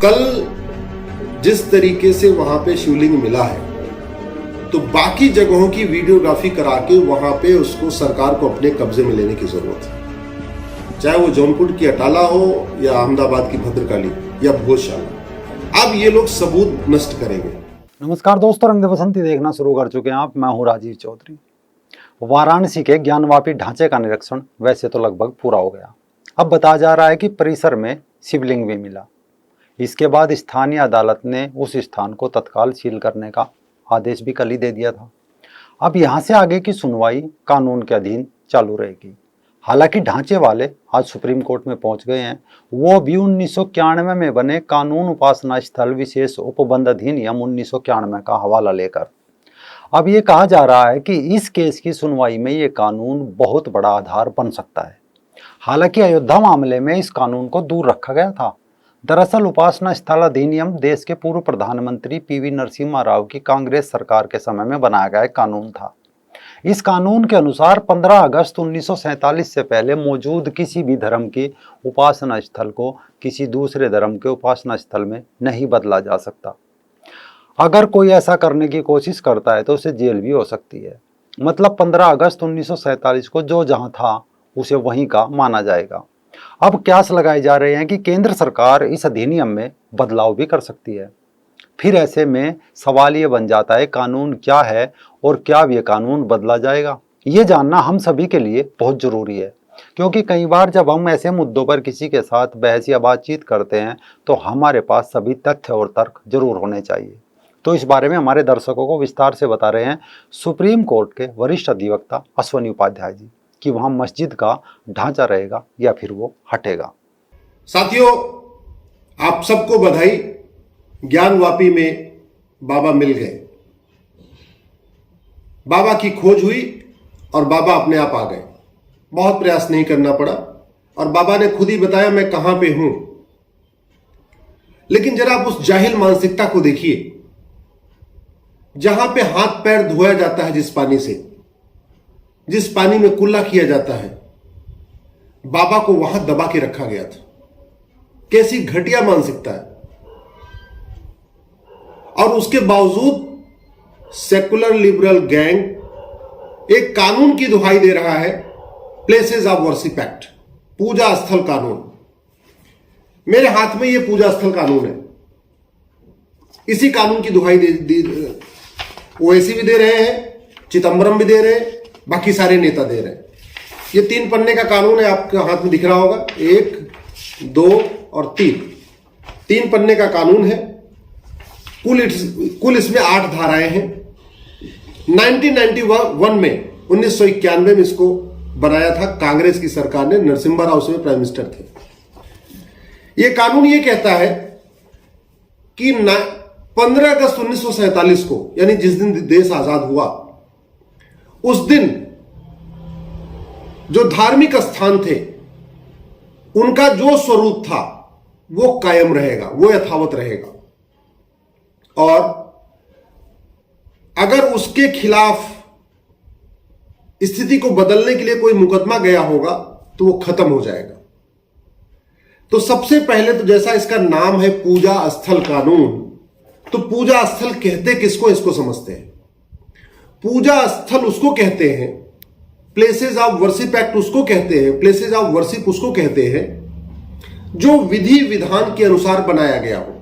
कल जिस तरीके से वहां पे शिवलिंग मिला है, तो बाकी जगहों की वीडियोग्राफी करा के वहां पे उसको सरकार को अपने कब्जे में लेने की जरूरत है, चाहे वो जौनपुर की अटाला हो या अहमदाबाद की भद्रकाली या भोजशाला। अब ये लोग सबूत नष्ट करेंगे। नमस्कार दोस्तों, रंग दे बसंती देखना शुरू कर चुके हैं आप। मैं हूं राजीव चौधरी। वाराणसी के ज्ञानवापी ढांचे का निरीक्षण वैसे तो लगभग पूरा हो गया। अब बताया जा रहा है कि परिसर में शिवलिंग भी मिला। इसके बाद स्थानीय अदालत ने उस स्थान को तत्काल सील करने का आदेश भी कल ही दे दिया था। अब यहाँ से आगे की सुनवाई कानून के अधीन चालू रहेगी। हालांकि ढांचे वाले आज सुप्रीम कोर्ट में पहुंच गए हैं, वो भी 1991 में बने कानून उपासना स्थल विशेष उपबंध अधिनियम 1991 का हवाला लेकर। अब ये कहा जा रहा है कि इस केस की सुनवाई में ये कानून बहुत बड़ा आधार बन सकता है। हालांकि अयोध्या मामले में इस कानून को दूर रखा गया था। दरअसल उपासना स्थल अधिनियम देश के पूर्व प्रधानमंत्री पीवी नरसिम्हा राव की कांग्रेस सरकार के समय में बनाया गया एक कानून था। इस कानून के अनुसार 15 अगस्त 1947 से पहले मौजूद किसी भी धर्म के उपासना स्थल को किसी दूसरे धर्म के उपासना स्थल में नहीं बदला जा सकता। अगर कोई ऐसा करने की कोशिश करता है तो उसे जेल भी हो सकती है। मतलब 15 अगस्त 1947 को जो जहां था उसे वहीं का माना जाएगा। अब क्यास लगाए जा रहे हैं कि केंद्र सरकार इस अधिनियम में बदलाव भी कर सकती है। फिर ऐसे में सवाल ये बन जाता है, कानून क्या है और क्या ये कानून बदला जाएगा? ये जानना हम सभी के लिए बहुत जरूरी है, क्योंकि कई बार जब हम ऐसे मुद्दों पर किसी के साथ बहस या बातचीत करते हैं तो हमारे पास सभी तथ्य और तर्क जरूर होने चाहिए। तो इस बारे में हमारे दर्शकों को विस्तार से बता रहे हैं सुप्रीम कोर्ट के वरिष्ठ अधिवक्ता अश्वनी उपाध्याय जी कि वहां मस्जिद का ढांचा रहेगा या फिर वो हटेगा। साथियों, आप सबको बधाई। ज्ञानवापी में बाबा मिल गए, बाबा की खोज हुई और बाबा अपने आप आ गए। बहुत प्रयास नहीं करना पड़ा और बाबा ने खुद ही बताया मैं कहां पे हूं। लेकिन जरा आप उस जाहिल मानसिकता को देखिए, जहां पे हाथ पैर धोया जाता है, जिस पानी से, जिस पानी में कुल्ला किया जाता है, बाबा को वहां दबा के रखा गया था। कैसी घटिया मानसिकता है। और उसके बावजूद सेकुलर लिबरल गैंग एक कानून की दुहाई दे रहा है, प्लेसेस ऑफ वर्शिप एक्ट, पूजा स्थल कानून। मेरे हाथ में यह पूजा स्थल कानून है। इसी कानून की दुहाई ओवैसी भी दे रहे हैं, चिदंबरम भी दे रहे हैं, बाकी सारे नेता दे रहे हैं। ये 3 पन्ने का कानून है, आपके हाथ में दिख रहा होगा, 1, 2 और 3 पन्ने का कानून है। कुल इसमें 8 धाराएं हैं। 1991 में 1991 में इसको बनाया था कांग्रेस की सरकार ने, नरसिम्हा राव उसमें प्राइम मिनिस्टर थे। यह कानून यह कहता है कि 15 अगस्त 1947 को, यानी जिस दिन देश आजाद हुआ, उस दिन जो धार्मिक स्थान थे उनका जो स्वरूप था वो कायम रहेगा, वो यथावत रहेगा। और अगर उसके खिलाफ स्थिति को बदलने के लिए कोई मुकदमा गया होगा तो वो खत्म हो जाएगा। तो सबसे पहले तो जैसा इसका नाम है पूजा स्थल कानून, तो पूजा स्थल कहते किसको, इसको समझते हैं। पूजा स्थल उसको कहते हैं, प्लेसेस ऑफ वर्शिप एक्ट उसको कहते हैं, प्लेसेस ऑफ वर्शिप उसको कहते हैं जो विधि विधान के अनुसार बनाया गया हो।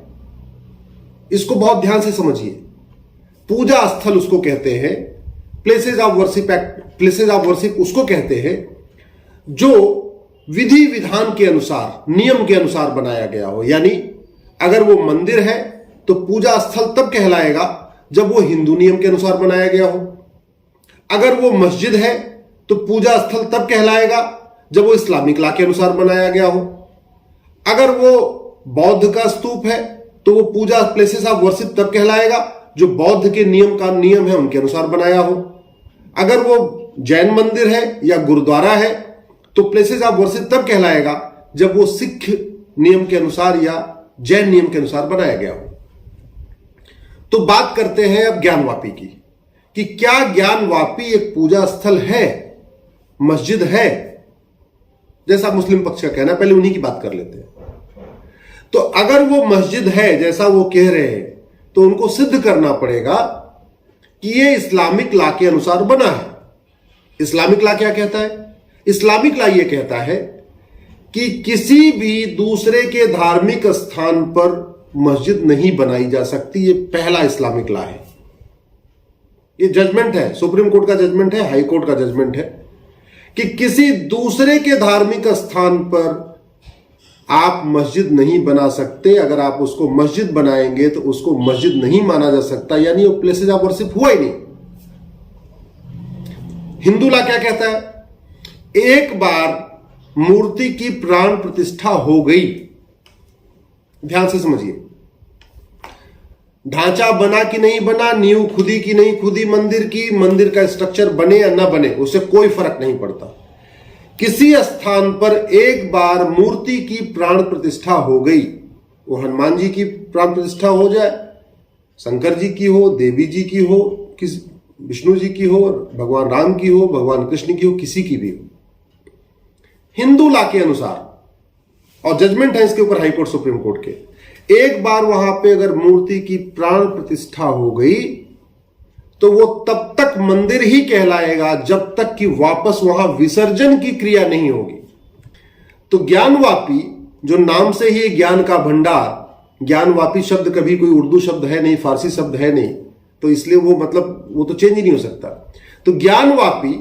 इसको बहुत ध्यान से समझिए। पूजा स्थल उसको कहते हैं, places of worship act, places of worship उसको कहते हैं जो विधि विधान के अनुसार, नियम के अनुसार बनाया गया हो। यानी अगर वो मंदिर है तो पूजा स्थल तब कहलाएगा जब वो हिंदू नियम के अनुसार बनाया गया हो। अगर वो मस्जिद है तो पूजा स्थल तब कहलाएगा जब वो इस्लामिक लॉ के अनुसार बनाया गया हो। अगर वो बौद्ध का स्तूप है तो वो पूजा प्लेसेस ऑफ वर्शिप तब कहलाएगा जो बौद्ध के नियम है उनके अनुसार बनाया हो। अगर वो जैन मंदिर है या गुरुद्वारा है तो प्लेसेस ऑफ वर्शिप तब कहलाएगा जब वो सिख नियम के अनुसार या जैन नियम के अनुसार बनाया गया हो। तो बात करते हैं अब ज्ञानवापी की, कि क्या ज्ञानवापी एक पूजा स्थल है, मस्जिद है, जैसा मुस्लिम पक्ष का कहना है। पहले उन्हीं की बात कर लेते हैं। तो अगर वो मस्जिद है जैसा वो कह रहे हैं, तो उनको सिद्ध करना पड़ेगा कि ये इस्लामिक लॉ के अनुसार बना है। इस्लामिक लॉ क्या कहता है? इस्लामिक लॉ ये कहता है कि किसी भी दूसरे के धार्मिक स्थान पर मस्जिद नहीं बनाई जा सकती। ये पहला इस्लामिक लॉ है। ये जजमेंट है, सुप्रीम कोर्ट का जजमेंट है, हाई कोर्ट का जजमेंट है कि किसी दूसरे के धार्मिक स्थान पर आप मस्जिद नहीं बना सकते। अगर आप उसको मस्जिद बनाएंगे तो उसको मस्जिद नहीं माना जा सकता, यानी वो प्लेसेस ऑफ वर्शिप हुआ ही नहीं। हिंदू लॉ क्या कहता है? एक बार मूर्ति की प्राण प्रतिष्ठा हो गई, ध्यान से समझिए, ढांचा बना कि नहीं बना, नींव खुदी कि नहीं खुदी मंदिर की, मंदिर का स्ट्रक्चर बने या ना बने, उससे कोई फर्क नहीं पड़ता। किसी स्थान पर एक बार मूर्ति की प्राण प्रतिष्ठा हो गई, वो हनुमान जी की प्राण प्रतिष्ठा हो जाए, शंकर जी की हो, देवी जी की हो, किस विष्णु जी की हो, भगवान राम की हो, भगवान कृष्ण की हो, किसी की भी हो, हिंदू लॉ के अनुसार, और जजमेंट है इसके ऊपर हाई कोर्ट सुप्रीम कोर्ट के, एक बार वहां पे अगर मूर्ति की प्राण प्रतिष्ठा हो गई तो वो तब तक मंदिर ही कहलाएगा जब तक कि वापस वहां विसर्जन की क्रिया नहीं होगी। तो ज्ञानवापी, जो नाम से ही ज्ञान का भंडार, ज्ञानवापी शब्द कभी कोई उर्दू शब्द है नहीं, फारसी शब्द है नहीं, तो इसलिए वो मतलब वो तो चेंज ही नहीं हो सकता। तो ज्ञानवापी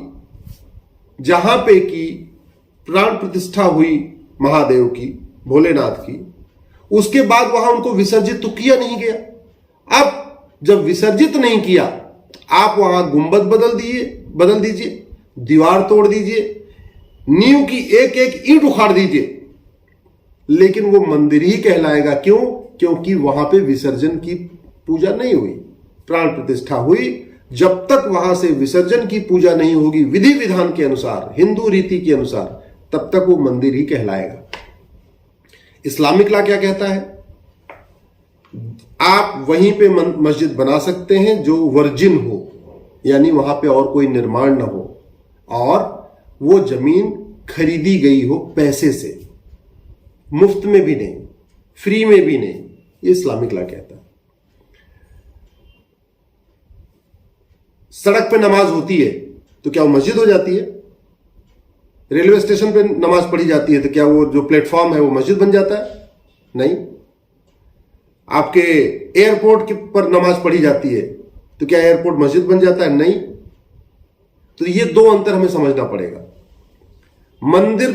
जहां पे की प्राण प्रतिष्ठा हुई महादेव की, भोलेनाथ की, उसके बाद वहां उनको विसर्जित तो किया नहीं गया। अब जब विसर्जित नहीं किया, आप वहां गुंबद बदल दीजिए, दीवार तोड़ दीजिए, नींव की एक एक ईंट उखाड़ दीजिए, लेकिन वो मंदिर ही कहलाएगा। क्यों? क्योंकि वहां पे विसर्जन की पूजा नहीं हुई, प्राण प्रतिष्ठा हुई। जब तक वहां से विसर्जन की पूजा नहीं होगी विधि विधान के अनुसार, हिंदू रीति के अनुसार, तब तक वो मंदिर ही कहलाएगा। इस्लामिक लॉ क्या कहता है? आप वहीं पे मस्जिद बना सकते हैं जो वर्जिन हो, यानी वहां पे और कोई निर्माण ना हो, और वो जमीन खरीदी गई हो पैसे से, मुफ्त में भी नहीं, फ्री में भी नहीं। ये इस्लामिक लॉ कहता है। सड़क पे नमाज होती है तो क्या वो मस्जिद हो जाती है? रेलवे स्टेशन पे नमाज पढ़ी जाती है तो क्या वो जो प्लेटफॉर्म है वो मस्जिद बन जाता है? नहीं। आपके एयरपोर्ट पर नमाज पढ़ी जाती है तो क्या एयरपोर्ट मस्जिद बन जाता है? नहीं। तो ये दो अंतर हमें समझना पड़ेगा। मंदिर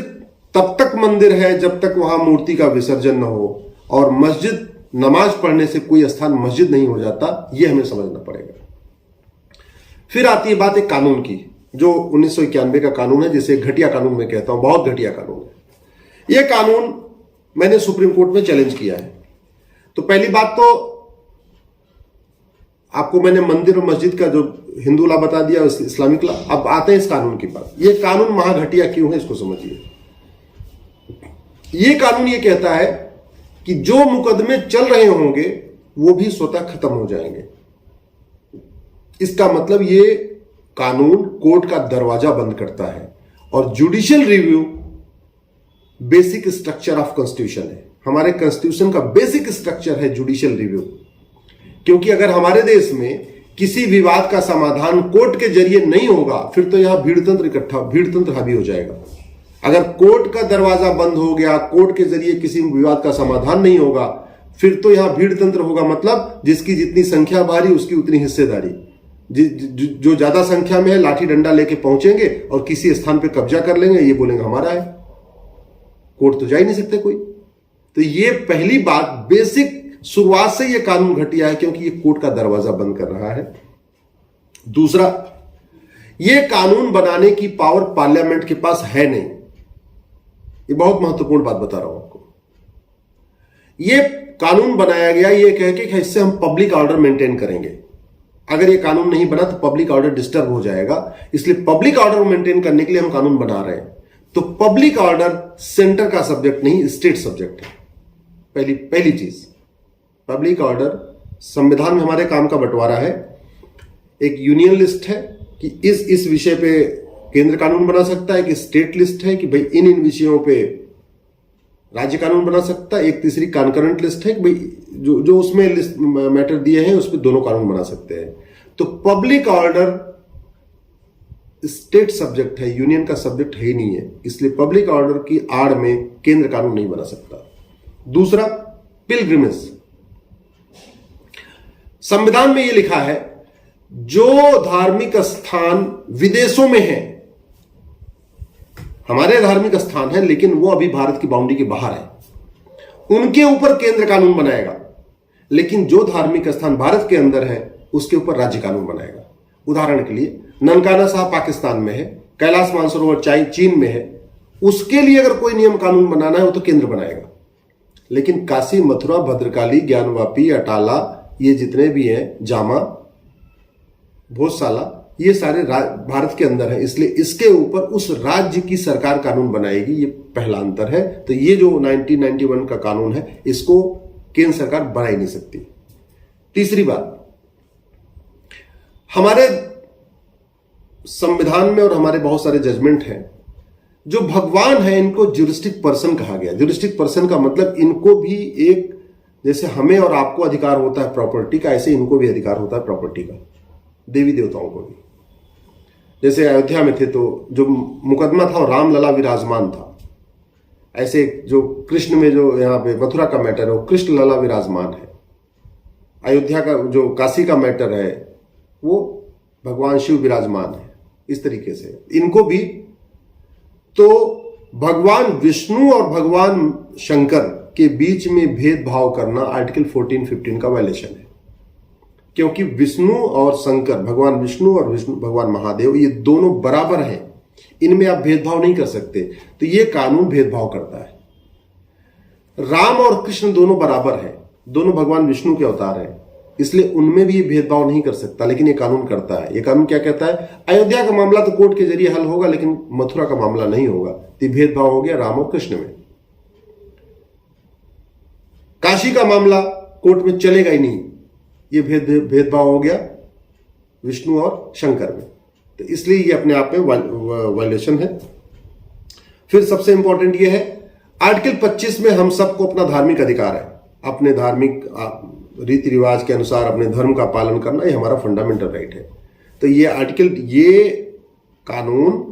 तब तक मंदिर है जब तक वहां मूर्ति का विसर्जन न हो, और मस्जिद, नमाज पढ़ने से कोई स्थान मस्जिद नहीं हो जाता, यह हमें समझना पड़ेगा। फिर आती है बात एक कानून की, जो 1991 का कानून है, जिसे घटिया कानून मैं कहता हूं, बहुत घटिया कानून है। यह कानून मैंने सुप्रीम कोर्ट में चैलेंज किया है। तो पहली बात तो आपको मैंने मंदिर और मस्जिद का जो हिंदू लॉ बता दिया, इस्लामिक लॉ। अब आते हैं इस कानून की बात। यह कानून महाघटिया क्यों है, इसको समझिए। यह कानून यह कहता है कि जो मुकदमे चल रहे होंगे वो भी स्वतः खत्म हो जाएंगे। इसका मतलब ये कानून कोर्ट का दरवाजा बंद करता है, और judicial review basic structure of constitution है। हमारे कॉन्स्टिट्यूशन का बेसिक स्ट्रक्चर है जुडिशियल रिव्यू। क्योंकि अगर हमारे देश में किसी विवाद का समाधान कोर्ट के जरिए नहीं होगा, फिर तो यहां भीड़ तंत्र हावी हो जाएगा। अगर कोर्ट का दरवाजा बंद हो गया, कोर्ट के जरिए किसी विवाद का समाधान नहीं होगा, फिर तो यहां भीड़ तंत्र होगा। मतलब जिसकी जितनी संख्या भारी उसकी उतनी हिस्सेदारी। जो ज्यादा संख्या में है लाठी डंडा लेके पहुंचेंगे और किसी स्थान पे कब्जा कर लेंगे, ये बोलेंगे हमारा है, कोर्ट तो जा ही नहीं सकते कोई। तो ये पहली बात, बेसिक शुरुआत से ये कानून घटिया है, क्योंकि ये कोर्ट का दरवाजा बंद कर रहा है। दूसरा, ये कानून बनाने की पावर पार्लियामेंट के पास है नहीं। ये बहुत महत्वपूर्ण बात बता रहा हूं आपको। ये कानून बनाया गया ये कह के कि इससे हम पब्लिक ऑर्डर मेंटेन करेंगे। अगर ये कानून नहीं बना तो पब्लिक ऑर्डर डिस्टर्ब हो जाएगा, इसलिए पब्लिक ऑर्डर मेंटेन करने के लिए हम कानून बना रहे हैं। तो पब्लिक ऑर्डर सेंटर का सब्जेक्ट नहीं, स्टेट सब्जेक्ट है। पहली चीज, पब्लिक ऑर्डर संविधान में हमारे काम का बंटवारा है। एक यूनियन लिस्ट है कि इस विषय पे केंद्र कानून बना सकता है, कि स्टेट लिस्ट है कि भाई इन विषयों पे राज्य कानून बना सकता है। एक तीसरी कॉन्करेंट लिस्ट है कि भाई जो जो उसमें लिस्ट मैटर दिए हैं उस पर दोनों कानून बना सकते हैं। तो पब्लिक ऑर्डर स्टेट सब्जेक्ट है, यूनियन का सब्जेक्ट है ही नहीं है, इसलिए पब्लिक ऑर्डर की आड़ में केंद्र कानून नहीं बना सकता। दूसरा, पिलग्रिमेज। संविधान में यह लिखा है जो धार्मिक स्थान विदेशों में है, हमारे धार्मिक स्थान है लेकिन वो अभी भारत की बाउंड्री के बाहर है, उनके ऊपर केंद्र कानून बनाएगा। लेकिन जो धार्मिक स्थान भारत के अंदर है उसके ऊपर राज्य कानून बनाएगा। उदाहरण के लिए ननकाना साहब पाकिस्तान में है, कैलाश मानसरोवर चीन में है, उसके लिए अगर कोई नियम कानून बनाना है वो तो केंद्र बनाएगा। लेकिन काशी, मथुरा, भद्रकाली, ज्ञानवापी, अटाला, ये जितने भी हैं, जामा, भोजशाला, ये सारे भारत के अंदर है, इसलिए इसके ऊपर उस राज्य की सरकार कानून बनाएगी। ये पहला अंतर है। तो ये जो 1991 का कानून है इसको केंद्र सरकार बना ही नहीं सकती। तीसरी बात, हमारे संविधान में और हमारे बहुत सारे जजमेंट हैं, जो भगवान है इनको ज्यूरिस्टिक पर्सन कहा गया। ज्यूरिस्टिक पर्सन का मतलब इनको भी एक, जैसे हमें और आपको अधिकार होता है प्रॉपर्टी का, ऐसे इनको भी अधिकार होता है प्रॉपर्टी का, देवी देवताओं को भी। जैसे अयोध्या में थे तो जो मुकदमा था वो रामलला विराजमान था, ऐसे जो कृष्ण में जो यहाँ पे मथुरा का मैटर है वो कृष्ण लला विराजमान है। अयोध्या का जो काशी का मैटर है वो भगवान शिव विराजमान है। इस तरीके से इनको भी, तो भगवान विष्णु और भगवान शंकर के बीच में भेदभाव करना आर्टिकल 14-15 का वायलेशन है, क्योंकि विष्णु और शंकर, भगवान विष्णु और भगवान महादेव, ये दोनों बराबर हैं, इनमें आप भेदभाव नहीं कर सकते। तो ये कानून भेदभाव करता है। राम और कृष्ण दोनों बराबर हैं, दोनों भगवान विष्णु के अवतार हैं, इसलिए उनमें भी ये भेदभाव नहीं कर सकता, लेकिन ये कानून करता है। ये कानून क्या कहता है, अयोध्या का मामला तो कोर्ट के जरिए हल होगा लेकिन मथुरा का मामला नहीं होगा। तो भेदभाव हो गया राम और कृष्ण में। काशी का मामला कोर्ट में चलेगा ही नहीं, ये भेदभाव हो गया विष्णु और शंकर में। तो इसलिए ये अपने आप में वायलेशन है। फिर सबसे इंपॉर्टेंट ये है, आर्टिकल 25 में हम सबको अपना धार्मिक अधिकार है, अपने धार्मिक रीति रिवाज के अनुसार अपने धर्म का पालन करना, ये हमारा फंडामेंटल राइट है। तो ये कानून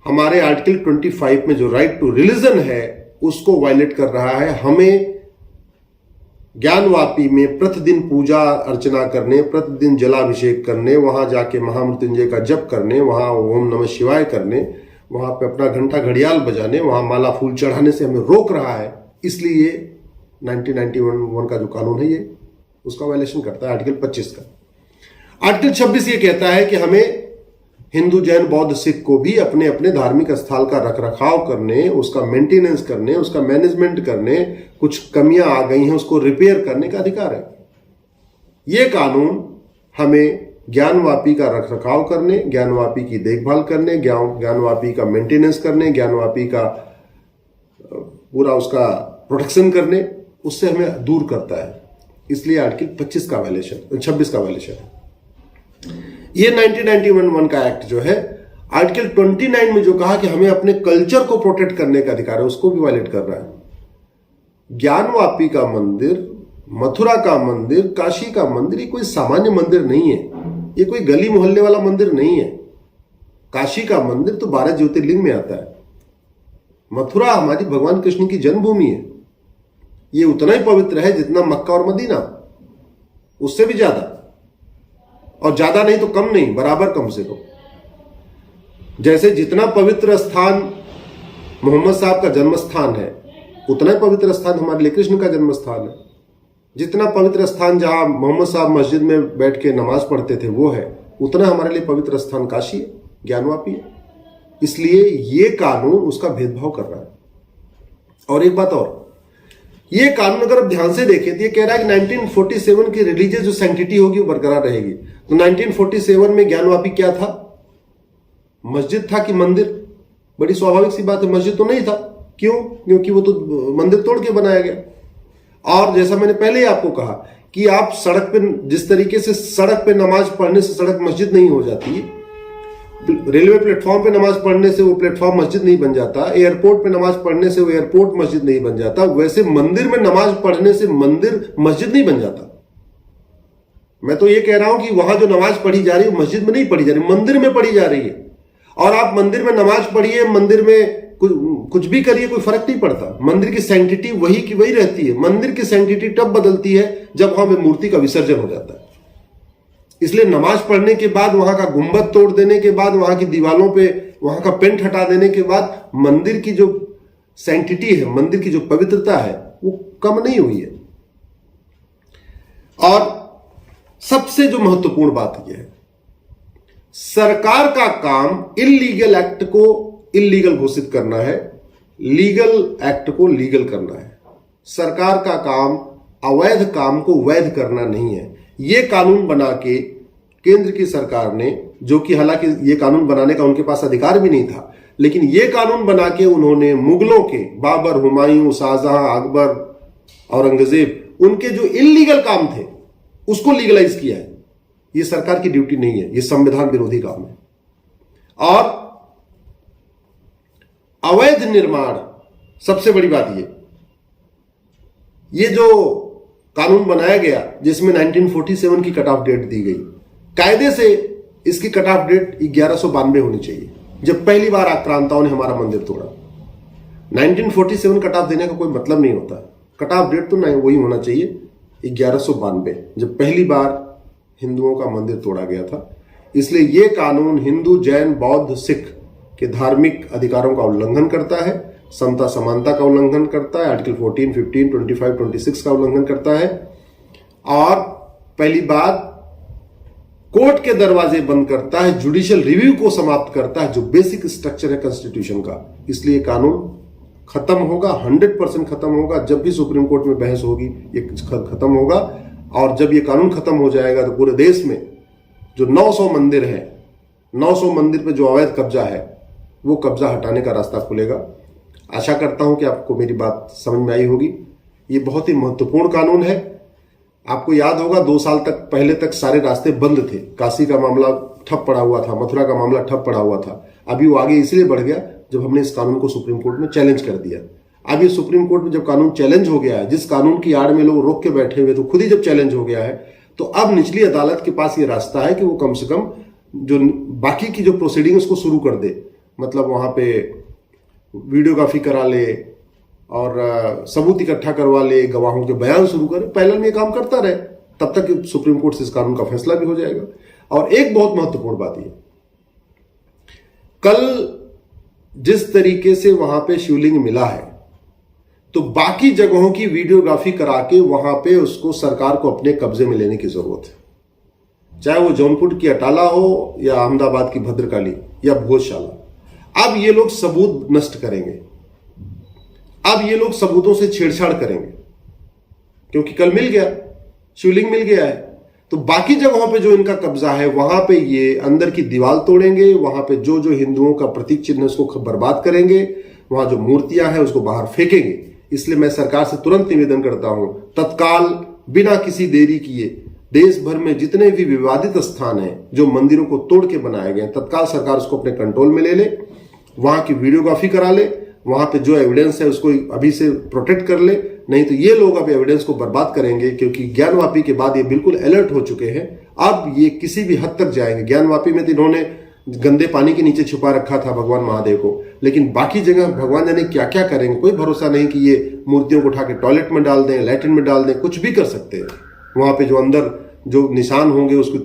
हमारे आर्टिकल 25 में जो राइट टू रिलीजन है उसको वायलेट कर रहा है। हमें ज्ञानवापी में प्रतिदिन पूजा अर्चना करने, प्रतिदिन जलाभिषेक करने, वहां जाके महामृत्युंजय का जप करने, वहां ओम नमः शिवाय करने, वहां पे अपना घंटा घड़ियाल बजाने, वहां माला फूल चढ़ाने से हमें रोक रहा है। इसलिए 1991 का जो कानून है ये उसका वायलेशन करता है, आर्टिकल 25 का। आर्टिकल 26 ये कहता है कि हमें हिंदू, जैन, बौद्ध, सिख को भी अपने अपने धार्मिक स्थल का रखरखाव करने, उसका मेंटेनेंस करने, उसका मैनेजमेंट करने, कुछ कमियां आ गई हैं उसको रिपेयर करने का अधिकार है। यह कानून हमें ज्ञानवापी का रखरखाव करने, ज्ञानवापी की देखभाल करने, ज्ञानवापी का मेंटेनेंस करने, ज्ञानवापी का पूरा उसका प्रोटेक्शन करने, उससे हमें दूर करता है। इसलिए आर्टिकल 26 का वायलेशन, 26 का वायलेशन है। ये 1991 का एक्ट जो है, आर्टिकल 29 में जो कहा कि हमें अपने कल्चर को प्रोटेक्ट करने का अधिकार है, उसको भी वायलेट कर रहा है। ज्ञानवापी का मंदिर, मथुरा का मंदिर, काशी का मंदिर, ये कोई सामान्य मंदिर नहीं है, ये कोई गली मोहल्ले वाला मंदिर नहीं है। काशी का मंदिर तो 12 ज्योतिर्लिंग में आता है। मथुरा हमारी भगवान कृष्ण की जन्मभूमि है, ये उतना ही पवित्र है जितना मक्का और मदीना, उससे भी ज्यादा, और ज्यादा नहीं तो कम नहीं, बराबर कम से कम। जैसे जितना पवित्र स्थान मोहम्मद साहब का जन्म स्थान है, उतना ही पवित्र स्थान हमारे लिए कृष्ण का जन्म स्थान है। जितना पवित्र स्थान जहां मोहम्मद साहब मस्जिद में बैठ के नमाज पढ़ते थे वो है, उतना हमारे लिए पवित्र स्थान काशी है, ज्ञानवापी है। इसलिए ये कानून उसका भेदभाव कर रहा है। और एक बात और, ये कानून अगर आप ध्यान से देखें तो ये कह रहा है कि 1947 की रिलीजियस जो सैंक्टिटी होगी वो बरकरार रहेगी। तो 1947 में ज्ञानवापी क्या था, मस्जिद था कि मंदिर? बड़ी स्वाभाविक सी बात है, मस्जिद तो नहीं था। क्यों? क्योंकि वो तो मंदिर तोड़ के बनाया गया। और जैसा मैंने पहले ही आपको कहा कि आप सड़क पे, जिस तरीके से सड़क पे नमाज पढ़ने से सड़क मस्जिद नहीं हो जाती, रेलवे प्लेटफॉर्म पे नमाज पढ़ने से वो प्लेटफॉर्म मस्जिद नहीं बन जाता, एयरपोर्ट पे नमाज पढ़ने से वो एयरपोर्ट मस्जिद नहीं बन जाता, वैसे मंदिर में नमाज पढ़ने से मंदिर मस्जिद नहीं बन जाता। मैं तो ये कह रहा हूं कि वहां जो नमाज पढ़ी जा रही है मस्जिद में नहीं पढ़ी जा रही, मंदिर में पढ़ी जा रही है। और आप मंदिर में नमाज पढ़िए, मंदिर में कुछ भी करिए, कोई फर्क नहीं पड़ता। मंदिर की सैंक्टिटी वही की वही रहती है। मंदिर की सैंक्टिटी तब बदलती है जब वहां पे मूर्ति का विसर्जन हो जाता है। इसलिए नमाज पढ़ने के बाद, वहां का गुंबद तोड़ देने के बाद, वहां की दीवालों पे वहां का पेंट हटा देने के बाद मंदिर की जो सैंक्टिटी है, मंदिर की जो पवित्रता है, वो कम नहीं हुई है। और सबसे जो महत्वपूर्ण बात यह है, सरकार का काम इल्लीगल एक्ट को इल्लीगल घोषित करना है, लीगल एक्ट को लीगल करना है। सरकार का काम अवैध काम को वैध करना नहीं है। यह कानून बना के केंद्र की सरकार ने, जो कि हालांकि यह कानून बनाने का उनके पास अधिकार भी नहीं था, लेकिन यह कानून बना के उन्होंने मुगलों के, बाबर, हुमायूं, शाहजहां, अकबर, औरंगजेब, उनके जो इल्लीगल काम थे उसको लीगलाइज किया है। यह सरकार की ड्यूटी नहीं है, यह संविधान विरोधी काम है। और अवैध निर्माण, सबसे बड़ी बात ये जो कानून बनाया गया जिसमें 1947 की कट ऑफ डेट दी गई, कायदे से इसकी कट ऑफ डेट 1192 होनी चाहिए, जब पहली बार आक्रांताओं ने हमारा मंदिर तोड़ा। 1947 कट ऑफ देने का कोई मतलब नहीं होता। कट ऑफ डेट तो नहीं, वही होना चाहिए 1192, जब पहली बार हिंदुओं का मंदिर तोड़ा गया था। इसलिए यह कानून हिंदू, जैन, बौद्ध, सिख के धार्मिक अधिकारों का उल्लंघन करता है, समता समानता का उल्लंघन करता है, आर्टिकल 14, 15, 25, 26 का उल्लंघन करता है। और पहली बात, कोर्ट के दरवाजे बंद करता है, जुडिशियल रिव्यू को समाप्त करता है, जो बेसिक स्ट्रक्चर है कॉन्स्टिट्यूशन का। इसलिए कानून खत्म होगा, 100% खत्म होगा। जब भी सुप्रीम कोर्ट में बहस होगी ये खत्म होगा। और जब ये कानून खत्म हो जाएगा तो पूरे देश में जो 900 मंदिर है, 900 मंदिर पे जो अवैध कब्जा है, वो कब्जा हटाने का रास्ता खुलेगा। आशा करता हूं कि आपको मेरी बात समझ में आई होगी। ये बहुत ही महत्वपूर्ण कानून है। आपको याद होगा 2 साल तक, पहले तक सारे रास्ते बंद थे। काशी का मामला ठप पड़ा हुआ था, मथुरा का मामला ठप पड़ा हुआ था। अभी वो आगे इसलिए बढ़ गया जब हमने इस कानून को सुप्रीम कोर्ट में चैलेंज कर दिया। अब ये सुप्रीम कोर्ट में जब कानून चैलेंज हो गया है, जिस कानून की आड़ में लोग रोक के बैठे हुए तो खुद ही जब चैलेंज हो गया है, तो अब निचली अदालत के पास ये रास्ता है कि वो कम से कम जो बाकी की जो प्रोसीडिंग उसको शुरू कर दे। मतलब वहां पे वीडियोग्राफी करा ले और सबूत इकट्ठा करवा ले, गवाहों के बयान शुरू करे। पहले में ये काम करता रहे, तब तक सुप्रीम कोर्ट से इस कानून का फैसला भी हो जाएगा। और एक बहुत महत्वपूर्ण बात ये, कल जिस तरीके से वहां पे शिवलिंग मिला है, तो बाकी जगहों की वीडियोग्राफी करा के वहां पे उसको सरकार को अपने कब्जे में लेने की जरूरत है। चाहे वो जौनपुर की अटाला हो या अहमदाबाद की भद्रकाली या भोजशाला। अब ये लोग सबूत नष्ट करेंगे, अब ये लोग सबूतों से छेड़छाड़ करेंगे, क्योंकि कल मिल गया, शिवलिंग मिल गया है। तो बाकी जगहों पे जो इनका कब्जा है, वहां पे ये अंदर की दीवार तोड़ेंगे, वहां पे जो जो हिंदुओं का प्रतीक चिन्ह है उसको बर्बाद करेंगे, वहां जो मूर्तियां हैं उसको बाहर फेंकेंगे। इसलिए मैं सरकार से तुरंत निवेदन करता हूं, तत्काल बिना किसी देरी किए देश भर में जितने भी विवादित स्थान हैं जो मंदिरों को तोड़ के बनाए गए, तत्काल सरकार उसको अपने कंट्रोल में ले ले, वहां की वीडियोग्राफी करा ले, वहां पे जो एविडेंस है उसको अभी से प्रोटेक्ट कर ले। नहीं तो ये लोग अब एविडेंस को बर्बाद करेंगे, क्योंकि ज्ञानवापी के बाद ये बिल्कुल अलर्ट हो चुके हैं। अब ये किसी भी हद तक जाएंगे। ज्ञानवापी में तो इन्होंने गंदे पानी के नीचे छुपा रखा था भगवान महादेव को, लेकिन बाकी जगह भगवान जाने क्या क्या करेंगे, कोई भरोसा नहीं कि ये मूर्तियों को उठा के टॉयलेट में डाल दें, लैट्रिन में डाल दें, कुछ भी कर सकते हैं। वहां पे जो अंदर जो निशान होंगे उसको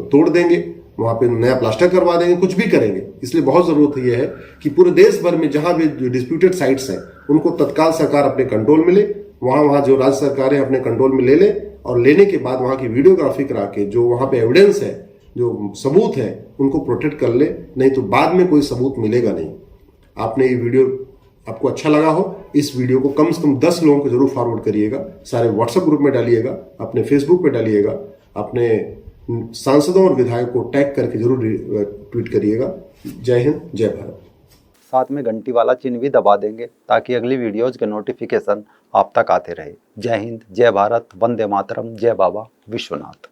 तोड़ देंगे, वहां पे नया प्लास्टर करवा देंगे, कुछ भी करेंगे। इसलिए बहुत जरूरत यह है कि पूरे देश भर में जहां भी डिस्प्यूटेड साइट्स हैं उनको तत्काल सरकार अपने कंट्रोल में ले, वहां जो राज्य सरकारें अपने कंट्रोल में ले ले, और लेने के बाद वहां की वीडियोग्राफी करा के जो वहां पे एविडेंस है, जो सबूत है, उनको प्रोटेक्ट कर ले। नहीं तो बाद में कोई सबूत मिलेगा नहीं। आपने ये वीडियो आपको अच्छा लगा हो, इस वीडियो को कम से कम 10 लोगों को जरूर फॉरवर्ड करिएगा, सारे व्हाट्सएप ग्रुप में डालिएगा, अपने फेसबुक पे डालिएगा, अपने सांसदों और विधायकों को टैग करके जरूर ट्वीट करिएगा। जय हिंद, जय भारत। साथ में घंटी वाला चिन्ह भी दबा देंगे ताकि अगली वीडियोज के नोटिफिकेशन आप तक आते रहे। जय हिंद, जय भारत, वंदे मातरम, जय बाबा विश्वनाथ।